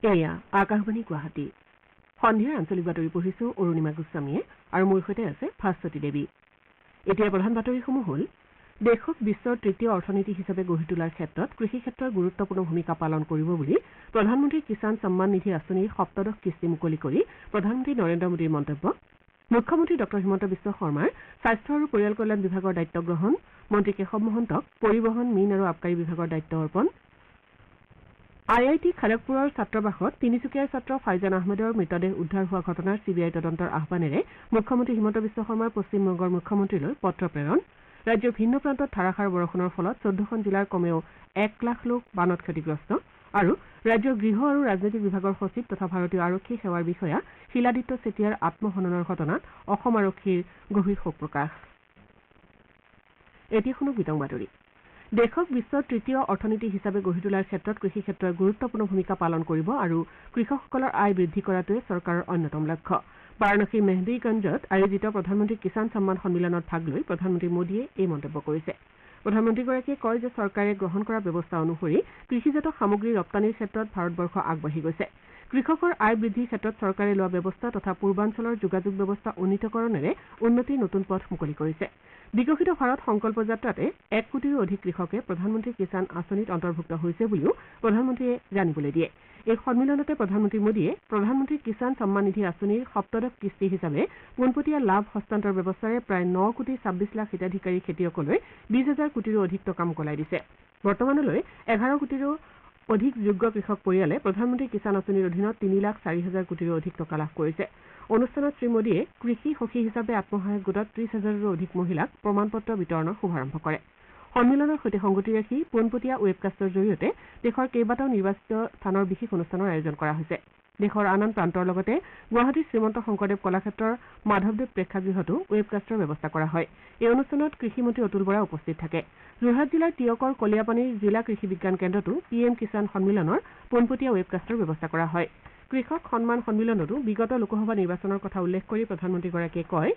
এয়া আকাশবাণী গুৱাহাটী সন্ধিয়াৰ আঞ্চলিক বাতৰি পঢ়িছো অৰুণিমা গোস্বামীয়ে আৰু মোৰ সৈতে আছে ভাস্বতী দেৱী। এতিয়া প্ৰধান বাতৰিসমূহ হ'ল দেশক বিশ্বৰ তৃতীয় অৰ্থনীতি হিচাপে গঢ়ি তোলাৰ ক্ষেত্ৰত কৃষি ক্ষেত্ৰৰ গুৰুত্বপূৰ্ণ ভূমিকা পালন কৰিব বুলি প্ৰধানমন্ত্ৰী কিষাণ সন্মান নিধি আঁচনিৰ সপ্তদশ কিস্তি মুকলি কৰি প্ৰধানমন্ত্ৰী নৰেন্দ্ৰ মোদীৰ মন্তব্য। মুখ্যমন্ত্ৰী ডঃ হিমন্ত বিশ্ব শৰ্মাৰ স্বাস্থ্য আৰু পৰিয়াল কল্যাণ বিভাগৰ দায়িত্ব গ্ৰহণ, মন্ত্ৰী কেশৱ মহন্তক পৰিবহণ, মীন আৰু আবকাৰী বিভাগৰ দায়িত্ব অৰ্পণ। IIT খড়গপুৰৰ ছাত্ৰাবাসত তিনিচুকীয়াৰ ছাত্ৰ ফাইজান আহমেদৰ মৃতদেহ উদ্ধাৰ হোৱা ঘটনাৰ CBI তদন্তৰ আহ্বানেৰে মুখ্যমন্ত্ৰী হিমন্ত বিশ্ব শৰ্মাৰ পশ্চিমবংগৰ মুখ্যমন্ত্ৰীলৈ পত্ৰ প্ৰেৰণ। ৰাজ্যৰ ভিন্ন প্ৰান্তত ধাৰাসাৰ বৰষুণৰ ফলত 14খন জিলাৰ কমেও 1 লাখ লোক বানত ক্ষতিগ্ৰস্ত আৰু ৰাজ্যৰ গৃহ আৰু ৰাজনৈতিক বিভাগৰ সচিব তথা ভাৰতীয় আৰক্ষী সেৱাৰ বিষয়া শিলাদিত্য চেতিয়াৰ আত্মহননৰ ঘটনাত অসম আৰক্ষীৰ গভীৰ শোক প্ৰকাশ। এতিয়া শুনো বিতং বাতৰি। দেশক বিশ্বৰ তৃতীয় অৰ্থনীতি হিচাপে গঢ়ি তোলাৰ ক্ষেত্ৰত কৃষি ক্ষেত্ৰই গুৰুত্বপূৰ্ণ ভূমিকা পালন কৰিব আৰু কৃষকসকলৰ আয় বৃদ্ধি কৰাটোৱে চৰকাৰৰ অন্যতম লক্ষ্য। বাৰাণসীৰ মেহদীগঞ্জত আয়োজিত প্ৰধানমন্ত্ৰী কিষাণ সন্মান সন্মিলনত ভাগ লৈ প্ৰধানমন্ত্ৰী মোদীয়ে এই মন্তব্য কৰিছে। প্ৰধানমন্ত্ৰীগৰাকীয়ে কয় যে চৰকাৰে গ্ৰহণ কৰা ব্যৱস্থা অনুসৰি কৃষিজাত সামগ্ৰী ৰপ্তানিৰ ক্ষেত্ৰত ভাৰতবৰ্ষ আগবাঢ়ি গৈছে। কৃষকৰ আয় বৃদ্ধিৰ ক্ষেত্ৰত চৰকাৰে লোৱা ব্যৱস্থা তথা পূৰ্বাঞ্চলৰ যোগাযোগ ব্যৱস্থা উন্নীতকৰণেৰে উন্নতিৰ নতুন পথ মুকলি কৰিছে। বিকশিত ভাৰত সংকল্প যাত্ৰাতে 1 কোটিৰো অধিক কৃষকে প্ৰধানমন্ত্ৰী কিষাণ আঁচনিত অন্তৰ্ভুক্ত হৈছে বুলিও প্ৰধানমন্ত্ৰীয়ে জানিবলৈ দিয়ে। এই সন্মিলনতে প্ৰধানমন্ত্ৰী মোদীয়ে প্ৰধানমন্ত্ৰী কিষাণ সন্মান নিধি আঁচনিৰ সপ্তদশ কিস্তি হিচাপে পোনপটীয়া লাভ হস্তান্তৰ ব্যৱস্থাৰে প্ৰায় 9 কোটি 26 লাখ হিতাধিকাৰী খেতিয়কলৈ 20,000 কোটিৰো অধিক টকা মোকলাই দিছে। বৰ্তমানলৈ 11 কোটিৰো অধিক যোগ্য কৃষক পৰিয়ালে প্ৰধানমন্ত্ৰী কিষাণ আঁচনিৰ অধীনত 3,04,000 কোটিৰো অধিক টকা লাভ কৰিছে। অনুষ্ঠানত শ্ৰীমোদীয়ে কৃষি সখী হিচাপে আত্মসহায়ক গোটত 30,000ৰো অধিক মহিলাক প্ৰমাণপত্ৰ বিতৰণৰ শুভাৰম্ভ কৰে। সন্মিলনৰ সৈতে সংগতি ৰাখি পোনপটীয়া ৱেবকাষ্টৰ জৰিয়তে দেশৰ কেইবাটাও নিৰ্বাচিত স্থানৰ বিশেষ অনুষ্ঠানৰ আয়োজন কৰা হৈছে। দেশৰ আন আন প্ৰান্তৰ লগতে গুৱাহাটীৰ শ্ৰীমন্ত শংকৰদেৱ কলাক্ষেত্ৰৰ মাধৱদেৱ প্ৰেক্ষাগৃহতো ৱেবকাষ্টৰ ব্যৱস্থা কৰা হয়। এই অনুষ্ঠানত কৃষিমন্ত্ৰী অতুল বৰা উপস্থিত থাকে। যোৰহাট জিলাৰ টিয়কৰ কলিয়াপানীৰ জিলা কৃষি বিজ্ঞান কেন্দ্ৰতো PM কিষাণ সন্মিলনৰ পোনপটীয়া ৱেবকাষ্টৰ ব্যৱস্থা কৰা হয়। কৃষক সন্মান সন্মিলনতো বিগত লোকসভা নিৰ্বাচনৰ কথা উল্লেখ কৰি প্ৰধানমন্ত্ৰীগৰাকীয়ে কয়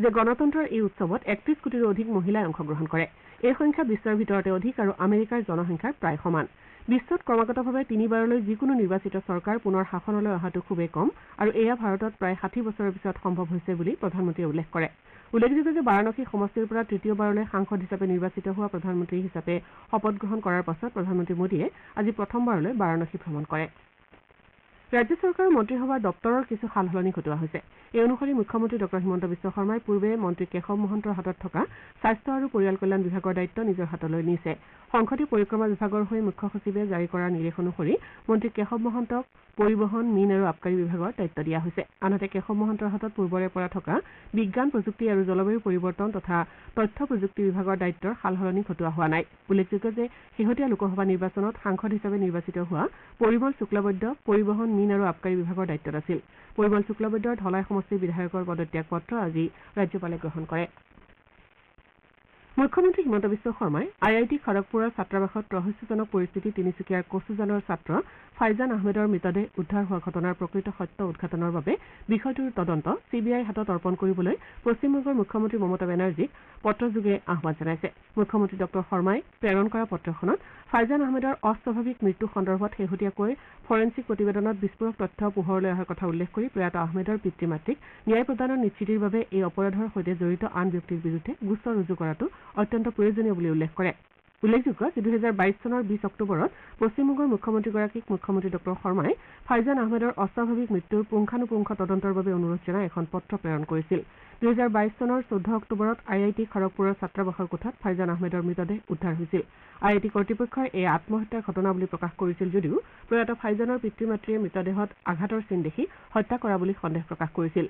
যে গণতন্ত্ৰৰ এই উৎসৱত 31 কোটিৰো অধিক মহিলাই অংশগ্ৰহণ কৰে। এই সংখ্যা বিশ্বৰ ভিতৰতে অধিক আৰু আমেৰিকাৰ জনসংখ্যাৰ প্ৰায় সমান। বিশ্বত ক্ৰমাগতভাৱে 3বাৰলৈ যিকোনো নিৰ্বাচিত চৰকাৰ পুনৰ শাসনলৈ অহাটো খুবেই কম আৰু এয়া ভাৰতত প্ৰায় 60 বছৰৰ পিছত সম্ভৱ হৈছে বুলি প্ৰধানমন্ত্ৰীয়ে উল্লেখ কৰে। উল্লেখযোগ্য যে বাৰাণসী সমষ্টিৰ পৰা তৃতীয়বাৰলৈ সাংসদ হিচাপে নিৰ্বাচিত হোৱা প্ৰধানমন্ত্ৰী হিচাপে শপত গ্ৰহণ কৰাৰ পাছত প্ৰধানমন্ত্ৰী মোদীয়ে আজি প্ৰথমবাৰলৈ বাৰাণসী ভ্ৰমণ কৰে। ৰাজ্য চৰকাৰৰ মন্ত্ৰীসভাৰ দপ্তৰৰ কিছু সালসলনি ঘটোৱা হৈছে। এই অনুসৰি মুখ্যমন্ত্ৰী ডঃ হিমন্ত বিশ্ব শৰ্মাই পূৰ্বে মন্ত্ৰী কেশৱ মহন্তৰ হাতত থকা স্বাস্থ্য আৰু পৰিয়াল কল্যাণ বিভাগৰ দায়িত্ব নিজৰ হাতলৈ নিছে। সংসদীয় পৰিক্ৰমা বিভাগৰ হৈ মুখ্য সচিবে জাৰি কৰা নিৰ্দেশ অনুসৰি মন্ত্ৰী কেশৱ মহন্তক পৰিবহণ, মীন আৰু আবকাৰী বিভাগৰ দায়িত্ব দিয়া হৈছে। আনহাতে কেশৱ মহন্তৰ হাতত পূৰ্বৰে পৰা থকা বিজ্ঞান প্ৰযুক্তি আৰু জলবায়ু পৰিৱৰ্তন তথা তথ্য প্ৰযুক্তি বিভাগৰ দায়িত্বৰ সালসলনি ঘটোৱা হোৱা নাই। উল্লেখযোগ্য যে শেহতীয়া লোকসভা নিৰ্বাচনত সাংসদ হিচাপে নিৰ্বাচিত হোৱা পৰিমল শুক্লবৈদ্য পৰিবহণ, মীন আৰু আবকাৰী বিভাগৰ দায়িত্বত আছিল। পৰিমল শুক্লবৈদ্যৰ ধলাই সমষ্টিৰ বিধায়কৰ পদত্যাগ পত্ৰ আজি ৰাজ্যপালে গ্ৰহণ কৰে। মুখ্যমন্ত্ৰী হিমন্ত বিশ্ব শৰ্মাই IIT খড়গপুৰৰ ছাত্ৰাবাসত ৰহস্যজনক পৰিস্থিতিত তিনিচুকীয়াৰ কচুজানৰ ছাত্ৰ ফাইজান আহমেদৰ মৃতদেহ উদ্ধাৰ হোৱা ঘটনাৰ প্ৰকৃত সত্য উদঘাটনৰ বাবে বিষয়টোৰ তদন্ত CBIৰ হাতত অৰ্পণ কৰিবলৈ পশ্চিমবংগৰ মুখ্যমন্ত্ৰী মমতা বেনাৰ্জীক পত্ৰযোগে আহ্বান জনাইছে। মুখ্যমন্ত্ৰী ডঃ শৰ্মাই প্ৰেৰণ কৰা পত্ৰখনত ফাইজান আহমেদৰ অস্বাভাৱিক মৃত্যু সন্দৰ্ভত শেহতীয়াকৈ ফৰেন্সিক প্ৰতিবেদনত বিস্ফোৰক তথ্য পোহৰলৈ অহাৰ কথা উল্লেখ কৰি প্ৰয়াত আহমেদৰ পিতৃ মাতৃক ন্যায় প্ৰদানৰ নিশ্চিতিৰ বাবে এই অপৰাধৰ সৈতে জড়িত আন ব্যক্তিৰ বিৰুদ্ধে গোচৰ ৰুজু কৰাটো অত্যন্ত প্ৰয়োজনীয় বুলি উল্লেখ কৰে। উল্লেখযোগ্য যে 2022 চনৰ 20 অক্টোবৰত পশ্চিমবংগৰ মুখ্যমন্ত্ৰীগৰাকীক মুখ্যমন্ত্ৰী ডঃ শৰ্মাই ফাইজান আহমেদৰ অস্বাভাৱিক মৃত্যুৰ পুংখানুপুংখ তদন্তৰ বাবে অনুৰোধ জনাই এখন পত্ৰ প্ৰেৰণ কৰিছিল। 2022 চনৰ 14 অক্টোবৰত IIT খড়গপুৰৰ ছাত্ৰাবাসৰ কোঠাত ফাইজান আহমেদৰ মৃতদেহ উদ্ধাৰ হৈছিল। IIT কৰ্তৃপক্ষই এই আত্মহত্যাৰ ঘটনা বুলি প্ৰকাশ কৰিছিল যদিও প্ৰয়াত ফাইজানৰ পিতৃ মাতৃয়ে মৃতদেহত আঘাতৰ চিন দেখি হত্যা কৰা বুলি সন্দেহ প্ৰকাশ কৰিছিল।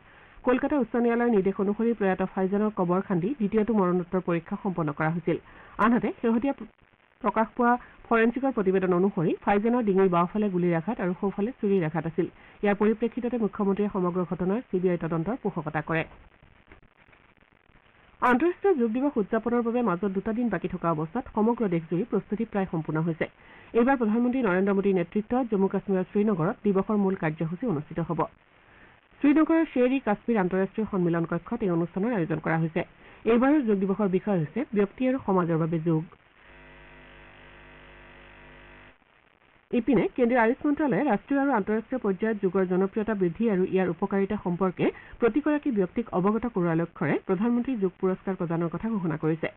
কলকাতা উচ্চ ন্যায়ালয়ৰ নিৰ্দেশ অনুসৰি প্ৰয়াত ফাইজানৰ কবৰ খান্দি দ্বিতীয়টো মৰণোত্তৰ পৰীক্ষা সম্পন্ন কৰা হৈছিল। আনহাতে শেহতীয়া প্ৰকাশ পোৱা ফৰেন্সিকৰ প্ৰতিবেদন অনুসৰি ফাইজানৰ ডিঙিৰ বাওঁফালে গুলীৰ আঘাত আৰু সোঁফালে ছুৰীৰ আঘাত আছিল। ইয়াৰ পৰিপ্ৰেক্ষিততে মুখ্যমন্ত্ৰীয়ে সমগ্ৰ ঘটনাৰ CBI তদন্তৰ পোষকতা কৰে। আন্তঃৰাষ্ট্ৰীয় যোগ দিৱস উদযাপনৰ বাবে মাজত 2টা দিন বাকী থকা অৱস্থাত সমগ্ৰ দেশজুৰি প্ৰস্তুতি প্ৰায় সম্পূৰ্ণ হৈছে। এইবাৰ প্ৰধানমন্ত্ৰী নৰেন্দ্ৰ মোদীৰ নেতৃত্বত জম্মু কাশ্মীৰৰ শ্ৰীনগৰত দিৱসৰ মূল কাৰ্যসূচী অনুষ্ঠিত হ'ব। শ্ৰীনগৰৰ শ্বেৰ-ই-কাশ্মীৰ আন্তঃৰাষ্ট্ৰীয় সন্মিলন কক্ষত এই অনুষ্ঠানৰ আয়োজন কৰা হৈছে। এইবাৰৰ যোগ দিৱসৰ বিষয় হৈছে ব্যক্তি আৰু সমাজৰ বাবে যোগ। ইপিনে কেন্দ্ৰীয় আয়ুষ মন্ত্ৰালয়ে ৰাষ্ট্ৰীয় আৰু আন্তঃৰাষ্ট্ৰীয় পৰ্যায়ত যোগৰ জনপ্ৰিয়তা বৃদ্ধি আৰু ইয়াৰ উপকাৰিতা সম্পৰ্কে প্ৰতিগৰাকী ব্যক্তিক অৱগত কৰোৱাৰ লক্ষ্যৰে প্ৰধানমন্ত্ৰী যোগ পুৰস্কাৰ প্ৰদানৰ কথা ঘোষণা কৰিছে।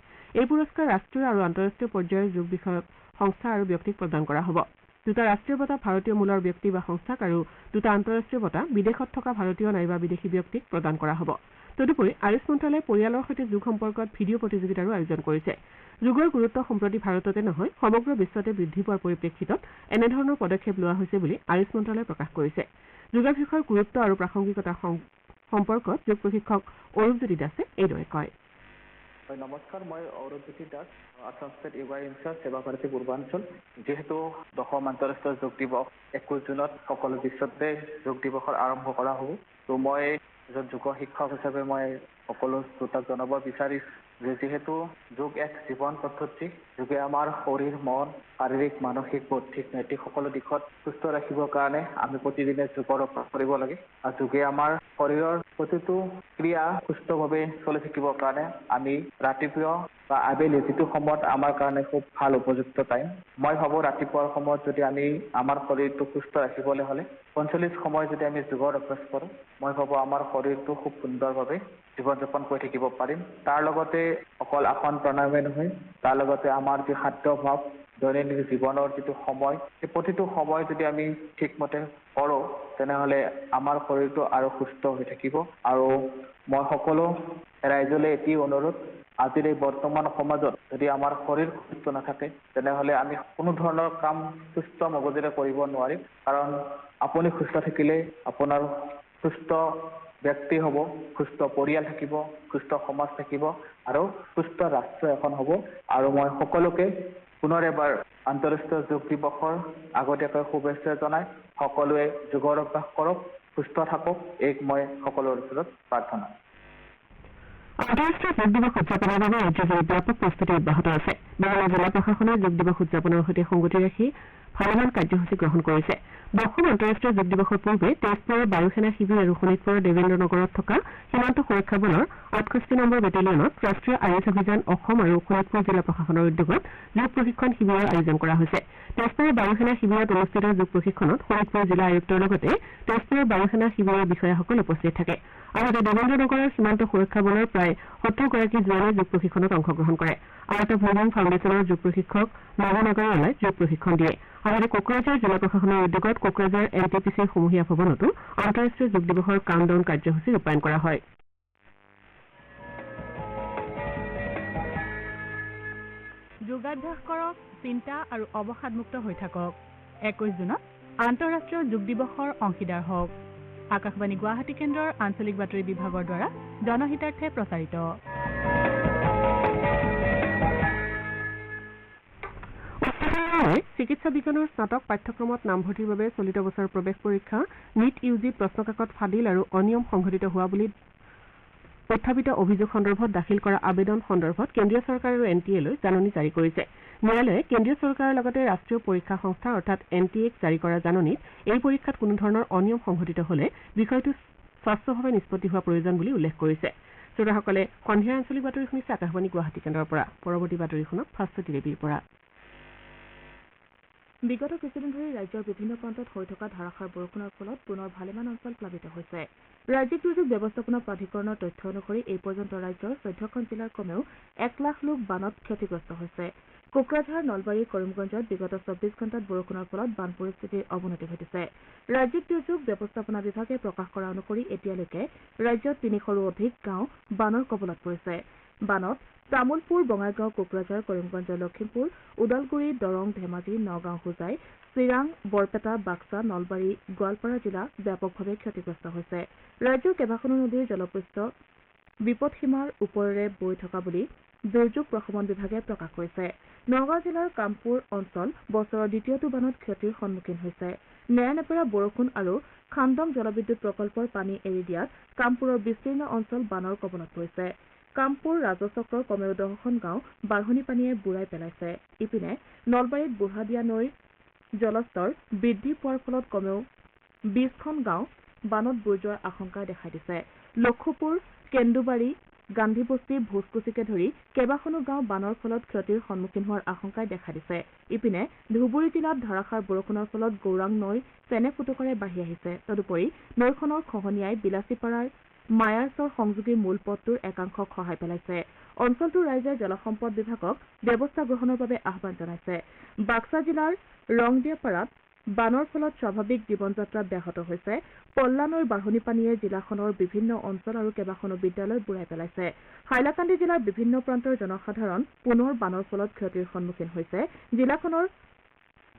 এই পুৰস্কাৰ ৰাষ্ট্ৰীয় আৰু আন্তঃৰাষ্ট্ৰীয় পৰ্যায়ৰ যোগ বিষয়ক সংস্থা আৰু ব্যক্তিক প্ৰদান কৰা হ'ব। দুটা ৰাষ্ট্ৰীয় বঁটা ভাৰতীয় মূলৰ ব্যক্তি বা সংস্থাক আৰু দুটা আন্তঃৰাষ্ট্ৰীয় বঁটা বিদেশত থকা ভাৰতীয় নাইবা বিদেশী ব্যক্তিক প্ৰদান কৰা হ'ব। তদুপৰি আয়ুষ মন্ত্ৰালয়ে পৰিয়ালৰ সৈতে যোগ সম্পৰ্কত ভিডিঅ' প্ৰতিযোগিতাৰো আয়োজন কৰিছে। যোগৰ গুৰুত্ব সম্প্ৰতি ভাৰততে নহয় সমগ্ৰ বিশ্বতে বৃদ্ধি পোৱাৰ পৰিপ্ৰেক্ষিতত এনেধৰণৰ পদক্ষেপ লোৱা হৈছে বুলি আয়ুষ মন্ত্ৰালয়ে প্ৰকাশ কৰিছে। যোগাভ্যাসৰ গুৰুত্ব আৰু প্ৰাসংগিকতা সম্পৰ্কত যোগ প্ৰশিক্ষক অৰূপজ্যোতি দাসে এইদৰে কয়। নমস্কাৰ, মই অৰূপজ্যোতি দাস, আসাম ষ্টেট য়োগা ইনচাৰ্জ সেৱা ভাৰতী পূৰ্বাঞ্চল। যিহেতু 10ম আন্তঃৰাষ্ট্ৰীয় যোগ দিৱস 21 জুনত সকলো বিশ্বতে যোগ দিৱসৰ আৰম্ভ কৰা হ'ব। ত' মই এজন যোগ শিক্ষক হিচাপে মই সকলো শ্ৰোতাক জনাব বিচাৰিছোঁ যে যিহেতু যোগ এক জীৱন পদ্ধতি, যোগে আমাৰ শৰীৰ, মন, শাৰীৰিক, মানসিক, বৌদ্ধিক, নৈতিক সকলো দিশত সুস্থ ৰাখিবৰ কাৰণে আমি প্ৰতিদিনে যোগৰ অভ্যাস কৰিব লাগে। আৰু যোগে আমাৰ শৰীৰৰ প্ৰতিটো ক্ৰিয়া সুস্থভাৱে চলি থাকিবৰ কাৰণে আমি ৰাতিপুৱা বা আবেলি যিটো সময়ত আমাৰ কাৰণে খুব ভাল উপযুক্ত টাইম। মই ভাবোঁ ৰাতিপুৱাৰ সময়ত যদি আমি আমাৰ শৰীৰটো সুস্থ ৰাখিবলৈ হ'লে 45 সময় যদি আমি যোগৰ অভ্যাস কৰোঁ, মই ভাবোঁ আমাৰ শৰীৰটো খুব সুন্দৰভাৱে জীৱন যাপন কৰি থাকিব পাৰিম। তাৰ লগতে অকল আসন প্ৰণায়ামে নহয়, তাৰ লগতে আমাৰ যি খাদ্যভাৱ, দৈনন্দিন জীৱনৰ যিটো সময়, সেই প্ৰতিটো সময় যদি আমি ঠিকমতে কৰোঁ তেনেহ'লে আমাৰ শৰীৰটো আৰু সুস্থ হৈ থাকিব। আৰু মই সকলো ৰাইজলৈ এটি অনুৰোধ, আজিৰ এই বৰ্তমান সমাজত যদি আমাৰ শৰীৰ সুস্থ নাথাকে তেনেহ'লে আমি কোনো ধৰণৰ কাম সুস্থ মগজেৰে কৰিব নোৱাৰিম। কাৰণ আপুনি সুস্থ থাকিলে আপোনাৰ সুস্থ ব্যক্তি হ'ব, সুস্থ পৰিয়াল থাকিব, সুস্থ সমাজ থাকিব আৰু সুস্থ ৰাষ্ট্ৰ এখন হ'ব। আৰু মই সকলোকে পুনৰ এবাৰ আন্তঃৰাষ্ট্ৰীয় যোগ দিৱসৰ আগতীয়াকৈ শুভেচ্ছা জনাই সকলোৱে যোগৰ অভ্যাস কৰক, সুস্থ থাকক, এই মই সকলোৰে ওচৰত প্ৰাৰ্থনা। আন্তঃৰাষ্ট্ৰীয় যোগ দিৱস উদযাপনৰ বাবে ৰাজ্যজুৰি ব্যাপক প্ৰস্তুতি অব্যাহত আছে। বিভিন্ন জিলা প্ৰশাসনে যোগ দিৱস উদযাপনৰ সৈতে সংগতি ৰাখি ভালেমান কাৰ্যসূচী গ্ৰহণ কৰিছে। 10ম আন্তঃৰাষ্ট্ৰীয় যোগ দিৱসৰ পূৰ্বে তেজপুৰৰ বায়ুসেনা শিবিৰ আৰু শোণিতপুৰৰ দেৱেন্দ্ৰ নগৰত থকা সীমান্ত সুৰক্ষা বলৰ 68 নম্বৰ বেটেলিয়নত ৰাষ্ট্ৰীয় আয়ুষ অভিযান অসম আৰু শোণিতপুৰ জিলা প্ৰশাসনৰ উদ্যোগত যোগ প্ৰশিক্ষণ শিবিৰৰ আয়োজন কৰা হৈছে। তেজপুৰৰ বায়ুসেনা শিবিৰত অনুষ্ঠিত যোগ প্ৰশিক্ষণত শোণিতপুৰ জিলা আয়ুক্তৰ লগতে তেজপুৰৰ বায়ুসেনা শিবিৰৰ বিষয়াসকল উপস্থিত থাকে। আনহাতে দেৱেন্দ্ৰ নগৰৰ সীমান্ত সুৰক্ষা বলৰ প্ৰায় 70গৰাকী জোৱানে যোগ প্ৰশিক্ষণত অংশগ্ৰহণ কৰে। আনহাতে ভূমিং ফাউণ্ডেশ্যনৰ যোগ প্ৰশিক্ষক নবীন আগৰৱালাই যোগ প্ৰশিক্ষণ দিয়ে। আনহাতে কোকৰাঝাৰ জিলা প্ৰশাসনৰ উদ্যোগত কোকৰাঝাৰ NTPCৰ সমূহীয়া ভৱনতো আন্তঃৰাষ্ট্ৰীয় যোগ দিৱসৰ কাউণ্টডাউন কাৰ্যসূচী ৰূপায়ণ কৰা হয়। যোগাভ্যাস কৰক, চিন্তা আৰু অৱসাদমুক্ত হৈ থাকক। 21 জুনত আন্তঃৰাষ্ট্ৰীয় যোগ দিৱসৰ অংশীদাৰ হওক। আকাশবাণী গুৱাহাটী কেন্দ্ৰৰ আঞ্চলিক বাতৰি বিভাগৰ দ্বাৰা জনহিতাৰ্থে প্ৰচাৰিত। চিকিৎসা বিজ্ঞানৰ স্নাতক পাঠ্যক্ৰমত নামভৰ্তিৰ বাবে চলিত বছৰৰ প্ৰৱেশ পৰীক্ষা NEET UG প্ৰশ্নকাকত ফাদিল আৰু অনিয়ম সংঘটিত হোৱা বুলি উত্থাপিত অভিযোগ সন্দৰ্ভত দাখিল কৰা আবেদন সন্দৰ্ভত কেন্দ্ৰীয় চৰকাৰ আৰু NTA-লৈ জাননী জাৰি কৰিছে। ন্যায়ালয়ে কেন্দ্ৰীয় চৰকাৰৰ লগতে ৰাষ্ট্ৰীয় পৰীক্ষা সংস্থা অৰ্থাৎ NTA-ক জাৰি কৰা জাননীত এই পৰীক্ষাত কোনো ধৰণৰ অনিয়ম সংঘটিত হলে বিষয়টো স্বচ্ছভাৱে নিষ্পত্তি হোৱা প্ৰয়োজন বুলি উল্লেখ কৰিছে। শ্ৰোতাসকলে সন্ধিয়াৰ আঞ্চলিক বাতৰি শুনিছে আকাশবাণী গুৱাহাটী কেন্দ্ৰৰ পৰা। পৰৱৰ্তী বাতৰি শুনক ভাস্বতী দেৱীৰ পৰা। বিগত কিছুদিন ধৰি ৰাজ্যৰ বিভিন্ন প্ৰান্তত হৈ থকা ধাৰাসাৰ বৰষুণৰ ফলত পুনৰ ভালেমান অঞ্চল প্লাবিত হৈছে। ৰাজ্যিক দুৰ্যোগ ব্যৱস্থাপনা প্ৰাধিকৰণৰ তথ্য অনুসৰি এই পৰ্যন্ত ৰাজ্যৰ 14খন জিলাৰ কমেও 1 লাখ লোক বানত ক্ষতিগ্ৰস্ত হৈছে। কোকৰাঝাৰ, নলবাৰী, কৰিমগঞ্জত বিগত 24 ঘণ্টাত বৰষুণৰ ফলত বান পৰিস্থিতিৰ অৱনতি ঘটিছে। ৰাজ্যিক দুৰ্যোগ ব্যৱস্থাপনা বিভাগে প্ৰকাশ কৰা অনুসৰি এতিয়ালৈকে ৰাজ্যত 300ৰো অধিক গাঁও বানৰ কবলত পৰিছে। বানত তামুলপুৰ, বঙাইগাঁও, কোকৰাঝাৰ, কৰিমগঞ্জ, লখিমপুৰ, ওদালগুৰি, দৰং, ধেমাজি, নগাঁও, হোজাই, চিৰাং, বৰপেটা, বাক্সা, নলবাৰী, গোৱালপাৰা জিলা ব্যাপকভাৱে ক্ষতিগ্ৰস্ত হৈছে। ৰাজ্যৰ কেইবাখনো নদীৰ জলপৃষ্ঠ বিপদসীমাৰ ওপৰেৰে বৈ থকা বুলি দুৰ্যোগ প্ৰশমন বিভাগে প্ৰকাশ কৰিছে। নগাঁও জিলাৰ কামপুৰ অঞ্চল বছৰৰ দ্বিতীয়টো বানত ক্ষতিৰ সন্মুখীন হৈছে। নেৰানেপেৰা বৰষুণ আৰু খান্দম জলবিদ্যুৎ প্ৰকল্পৰ পানী এৰি দিয়াত কামপুৰৰ বিস্তীৰ্ণ অঞ্চল বানৰ কবলত পৰিছে। কামপুৰ ৰাজচক্ৰৰ কমেও 10খন গাঁও বাঢ়নি পানীয়ে বুৰাই পেলাইছে। ইপিনে নলবাৰীত বুঢ়াদিয়া নৈৰ জলস্তৰ বৃদ্ধি পোৱাৰ ফলত কমেও 20খন গাঁও বানত বুৰ যোৱাৰ আশংকা দেখা দিছে। লক্ষুপুৰ, কেন্দুবাৰী, গান্ধী বস্তি ভোজকুচিকে ধৰি কেইবাখনো গাঁও বানৰ ফলত ক্ষতিৰ সন্মুখীন হোৱাৰ আশংকাই দেখা দিছে ইপিনে ধুবুৰী জিলাত ধাৰাসাৰ বৰষুণৰ ফলত গৌৰাং নৈ চেনে ফুটুকাৰে বাঢ়ি আহিছে তদুপৰি নৈখনৰ খহনীয়াই বিলাচীপাৰাৰ মায়াৰচৰ সংযোগী মূল পথটোৰ একাংশক খহাই পেলাইছে অঞ্চলটোৰ ৰাইজে জলসম্পদ বিভাগক ব্যৱস্থা গ্ৰহণৰ বাবে আহ্বান জনাইছে বাক্সা জিলাৰ ৰংদিয়াপাৰাত বানৰ ফলত স্বাভাৱিক জীৱন যাত্ৰা ব্যাহত হৈছে পল্লা নৈৰ বাঢ়নী পানীয়ে জিলাখনৰ বিভিন্ন অঞ্চল আৰু কেইবাখনো বিদ্যালয় বুৰাই পেলাইছে হাইলাকান্দি জিলাৰ বিভিন্ন প্ৰান্তৰ জনসাধাৰণ পুনৰ বানৰ ফলত ক্ষতিৰ সন্মুখীন হৈছে জিলাখনৰ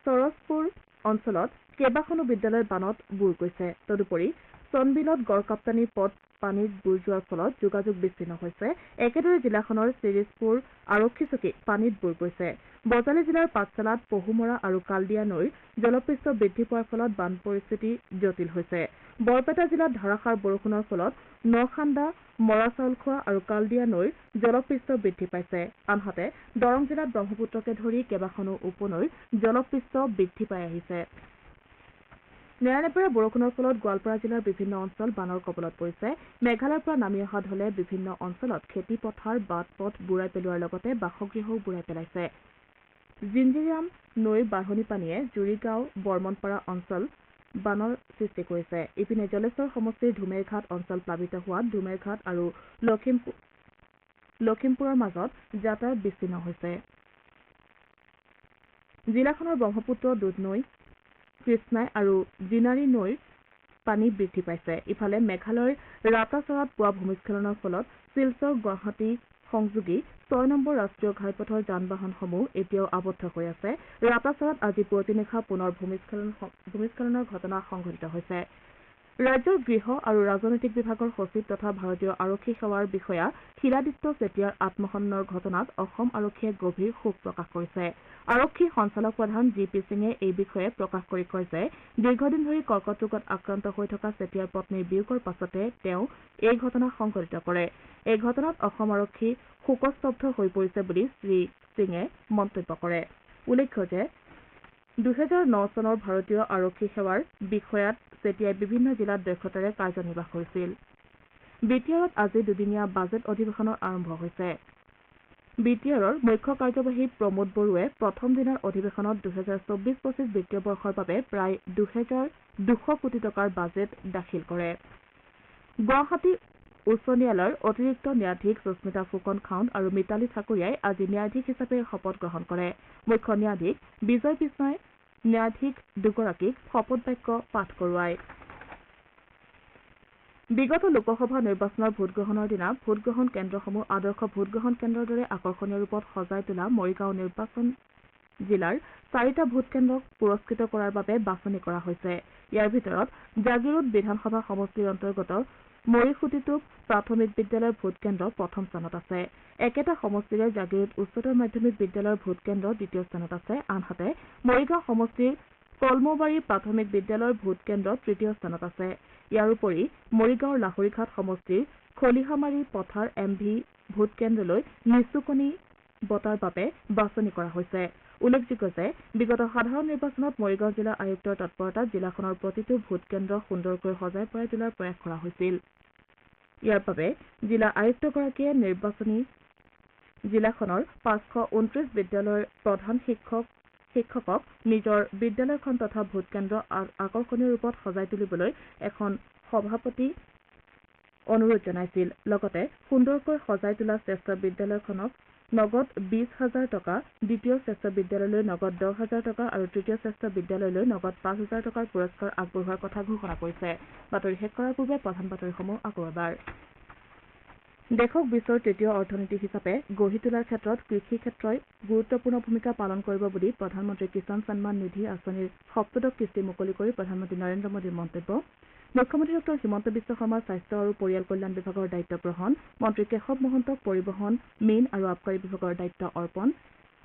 চৰজপুৰ অঞ্চলত কেইবাখনো বিদ্যালয় বানত বুৰ গৈছে তদুপৰি চনবিলত গড়কাপ্তানি পথ পানীত বুৰ যোৱাৰ ফলত যোগাযোগ বিচ্ছিন্ন হৈছে একেদৰে জিলাখনৰ চিৰিজপুৰ আৰক্ষী চকী পানীত বুৰ গৈছে বজালী জিলাৰ পাঠশালাত পহুমৰা আৰু কালদিয়া নৈৰ জলপৃষ্ঠ বৃদ্ধি পোৱাৰ ফলত বান পৰিস্থিতি জটিল হৈছে বৰপেটা জিলাত ধাৰাসাৰ বৰষুণৰ ফলত নখান্দা মৰাচাউলখোৱা আৰু কালদিয়া নৈৰ জলপৃষ্ঠ বৃদ্ধি পাইছে আনহাতে দৰং জিলাত ব্ৰহ্মপুত্ৰকে ধৰি কেইবাখনো উপনৈৰ জলপৃষ্ঠ বৃদ্ধি পাই আহিছে নেৰানেপেৰা বৰষুণৰ ফলত গোৱালপাৰা জিলাৰ বিভিন্ন অঞ্চল বানৰ কবলত পৰিছে মেঘালয়ৰ পৰা নামি অহা ঢলে বিভিন্ন অঞ্চলত খেতি পথাৰ বাট পথ বুৰাই পেলোৱাৰ লগতে বাসগৃহও বুৰাই পেলাইছে জিঞ্জিৰাম নৈৰ বাঢ়নী পানীয়ে জুৰিগাঁও বৰ্মনপাৰা অঞ্চল বানৰ সৃষ্টি কৰিছে ইপিনে জলেশ্বৰ সমষ্টিৰ ধুমেৰঘাট অঞ্চল প্লাবিত হোৱাত ধুমেৰঘাট আৰু লখিমপুৰৰ মাজত যাতায়াত বিচ্ছিন্ন হৈছে জিলাখনৰ ব্ৰহ্মপুত্ৰ দুধনৈ কৃষ্ণাই আৰু জিনাৰী নৈৰ পানী বৃদ্ধি পাইছে ইফালে মেঘালয়ৰ ৰাতাচৰাত পোৱা ভূমিস্খলনৰ ফলত শিলচৰ গুৱাহাটী সংযোগী ৬ নম্বৰ ৰাষ্ট্ৰীয় ঘাইপথৰ যান বাহনসমূহ এতিয়াও আবদ্ধ হৈ আছে ৰাতাচৰাত আজি পুৱতি নিশা পুনৰ ভূমিস্খলনৰ ঘটনা সংঘটিত হৈছে ৰাজ্যৰ গৃহ আৰু ৰাজনৈতিক বিভাগৰ সচিব তথা ভাৰতীয় আৰক্ষী সেৱাৰ বিষয়া শিলাদিত্য চেতিয়াৰ আত্মসন্মানৰ ঘটনাত অসম আৰক্ষীয়ে গভীৰ শোক প্ৰকাশ কৰিছে আৰক্ষী সঞ্চালক প্ৰধান জি পি সিঙে এই বিষয়ে প্ৰকাশ কৰি কয় যে দীৰ্ঘদিন ধৰি কৰ্কট ৰোগত আক্ৰান্ত হৈ থকা চেতিয়াৰ পত্নীৰ বিয়োগৰ পাছতে তেওঁ এই ঘটনা সংঘটিত কৰে এই ঘটনাত অসম আৰক্ষী শোকস্তব্ধ হৈ পৰিছে বুলি শ্ৰী সিঙে মন্তব্য কৰে উল্লেখ্য যে ২০০৯ চনৰ ভাৰতীয় আৰক্ষী সেৱাৰ বিষয়াত চেতিয়াই বিভিন্ন জিলাত দক্ষতাৰে কাৰ্যনিৰ্বাহ কৰিছিল বি টি আৰত আজি দুদিনীয়া বাজেট অধিৱেশনৰ আৰম্ভ হৈছে বি টি আৰৰ মুখ্য কাৰ্যবাহী প্ৰমোদ বড়োৱে প্ৰথম দিনাৰ অধিৱেশনত ২০২৪-২৫ বিত্তীয় বৰ্ষৰ বাবে প্ৰায় ২,২০০ কোটি টকাৰ বাজেট দাখিল কৰে গুৱাহাটী উচ্চ ন্যায়ালয়ৰ অতিৰিক্ত ন্যায়াধীশ সুস্মিতা ফুকন খাউণ্ড আৰু মিতালী ঠাকুৰীয়াই আজি ন্যায়াধীশ হিচাপে শপত গ্ৰহণ কৰে মুখ্য ন্যায়াধীশ বিজয় বিষ্ণই ন্যায়াধীশ দুগৰাকীক শপত বাক্য পাঠ কৰোৱায় বিগত লোকসভা নিৰ্বাচনৰ ভোটগ্ৰহণৰ দিনা ভোটগ্ৰহণ কেন্দ্ৰসমূহ আদৰ্শ ভোটগ্ৰহণ কেন্দ্ৰৰ দৰে আকৰ্ষণীয় ৰূপত সজাই তোলা মৰিগাঁও নিৰ্বাচন জিলাৰ 4টা ভোটকেন্দ্ৰক পুৰস্কৃত কৰাৰ বাবে বাছনি কৰা হৈছে ইয়াৰ ভিতৰত জাগিৰোড বিধানসভা সমষ্টিৰ অন্তৰ্গত মৰিখুটিটোপ প্ৰাথমিক বিদ্যালয়ৰ ভোটকেন্দ্ৰ প্ৰথম স্থানত আছে একেটা সমষ্টিৰে জাগিৰোড উচ্চতৰ মাধ্যমিক বিদ্যালয়ৰ ভোটকেন্দ্ৰ দ্বিতীয় স্থানত আছে আনহাতে মৰিগাঁও সমষ্টিৰ কলমবাৰী প্ৰাথমিক বিদ্যালয়ৰ ভোটকেন্দ্ৰ তৃতীয় স্থানত আছে ইয়াৰ উপৰি মৰিগাঁৱৰ লাহৰীঘাট সমষ্টিৰ খলিহামাৰী পথাৰ এম ভি ভোটকেন্দ্ৰলৈ নিচুকনি বঁটাৰ বাবে বাছনি কৰা হৈছে উল্লেখযোগ্য যে বিগত সাধাৰণ নিৰ্বাচনত মৰিগাঁও জিলা আয়ুক্তৰ তৎপৰতাত জিলাখনৰ প্ৰতিটো ভোটকেন্দ্ৰ সুন্দৰকৈ সজাই পৰাই তোলাৰ প্ৰয়াস কৰা হৈছিল ইয়াৰ বাবে জিলা আয়ুক্তগৰাকীয়ে নিৰ্বাচনী জিলাখনৰ ৫২৯ বিদ্যালয়ৰ প্ৰধান শিক্ষকক নিজৰ বিদ্যালয়খন তথা ভোটকেন্দ্ৰ আকৰ্ষণীয় ৰূপত সজাই তুলিবলৈ এখন সভাপতি অনুৰোধ জনাইছিল লগতে সুন্দৰকৈ সজাই তোলা শ্ৰেষ্ঠ বিদ্যালয়খনক নগদ ২০,০০০ টকা দ্বিতীয় শ্ৰেষ্ঠ বিদ্যালয়লৈ নগদ ১০,০০০ টকা আৰু তৃতীয় শ্ৰেষ্ঠ বিদ্যালয়লৈ নগদ ৫,০০০ টকাৰ পুৰস্কাৰ আগবঢ়োৱাৰ কথা ঘোষণা কৰিছে বাতৰি শেষ কৰাৰ পূৰ্বে প্ৰধান বাতৰিসমূহ আকৌ এবাৰ দেশক বিশ্বৰ তৃতীয় অৰ্থনীতি হিচাপে গঢ়ি তোলাৰ ক্ষেত্ৰত কৃষি ক্ষেত্ৰই গুৰুত্বপূৰ্ণ ভূমিকা পালন কৰিব বুলি প্ৰধানমন্ত্ৰী কিষাণ সন্মান নিধি আঁচনিৰ সপ্তদশ কিস্তি মুকলি কৰি প্ৰধানমন্ত্ৰী নৰেন্দ্ৰ মোদীৰ মন্তব্য মুখ্যমন্ত্ৰী ডঃ হিমন্ত বিশ্ব শৰ্মাৰ স্বাস্থ্য আৰু পৰিয়াল কল্যাণ বিভাগৰ দায়িত্ব গ্ৰহণ মন্ত্ৰী কেশৱ মহন্তক পৰিবহণ মীন আৰু আবকাৰী বিভাগৰ দায়িত্ব অৰ্পণ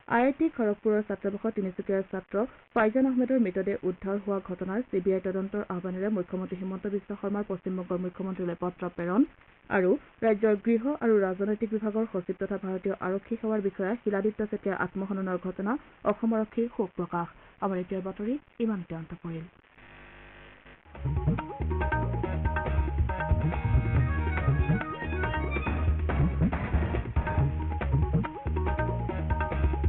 IIT খড়গপুৰৰ ছাত্ৰাবাসত তিনিচুকীয়াৰ ছাত্ৰ ফাইজান আহমেদৰ মৃতদেহ উদ্ধাৰ হোৱা ঘটনাৰ CBI তদন্তৰ আহ্বানেৰে মুখ্যমন্ত্ৰী হিমন্ত বিশ্ব শৰ্মাৰ পশ্চিমবংগৰ মুখ্যমন্ত্ৰীলৈ পত্ৰ প্ৰেৰণ আৰু ৰাজ্যৰ গৃহ আৰু ৰাজনৈতিক বিভাগৰ সচিব তথা ভাৰতীয় আৰক্ষী সেৱাৰ বিষয়া শিলাদিত্য চেতিয়াৰ আত্মসন্মানৰ ঘটনা অসম আৰক্ষীৰ শোক প্ৰকাশ আমাৰ এতিয়াৰ বাতৰি ইমানতে অন্ত পৰিল